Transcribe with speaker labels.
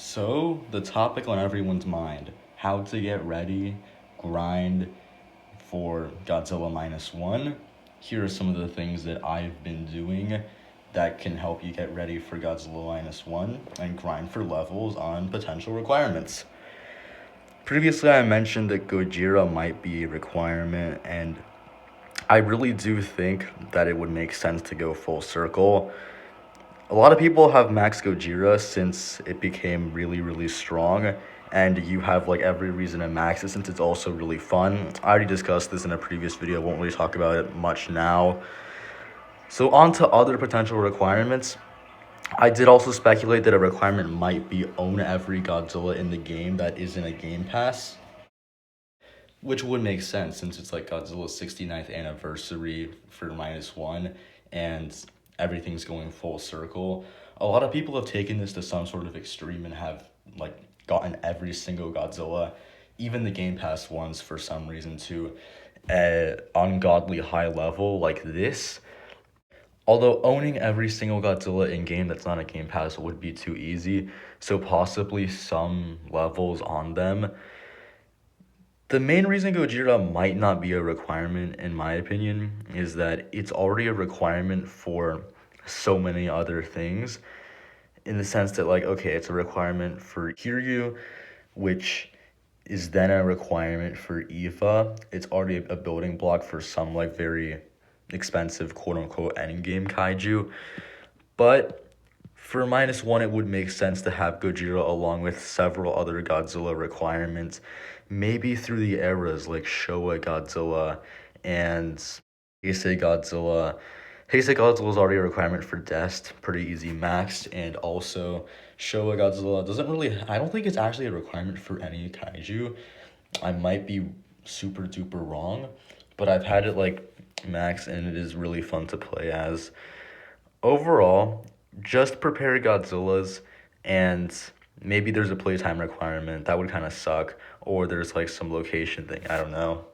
Speaker 1: So, the topic on everyone's mind, how to get ready, grind for Godzilla minus one. Here are some of the things that I've been doing that can help you get ready for Godzilla minus one and grind for levels on potential requirements. Previously, I mentioned that Gojira might be a requirement, and I really do think that it would make sense to go full circle. A lot of people have Max Gojira since it became really, really strong, and you have like every reason to max it since it's also really fun. I already discussed this in a previous video, won't really talk about it much now. So on to other potential requirements. I did also speculate that a requirement might be own every Godzilla in the game that isn't a Game Pass, which would make sense since it's like Godzilla's 69th anniversary for minus one, and everything's going full circle. A lot of people have taken this to some sort of extreme and have like gotten every single Godzilla, even the Game Pass ones for some reason, to an ungodly high level like this. Although owning every single Godzilla in game that's not a Game Pass would be too easy, so possibly some levels on them. The main reason Gojira might not be a requirement, in my opinion, is that it's already a requirement for so many other things. In the sense that, like, okay, it's a requirement for Kiryu, which is then a requirement for Eva. It's already a building block for some, like, very expensive, quote-unquote, endgame kaiju. But for minus one, it would make sense to have Gojira along with several other Godzilla requirements, maybe through the eras like Showa Godzilla and Heisei Godzilla. Heisei Godzilla is already a requirement for Dest, pretty easy maxed, and also Showa Godzilla doesn't really, I don't think it's actually a requirement for any kaiju. I might be super duper wrong, but I've had it like max and it is really fun to play as. Overall, just prepare Godzillas, and maybe there's a playtime requirement. That would kind of suck. Or there's like some location thing. I don't know.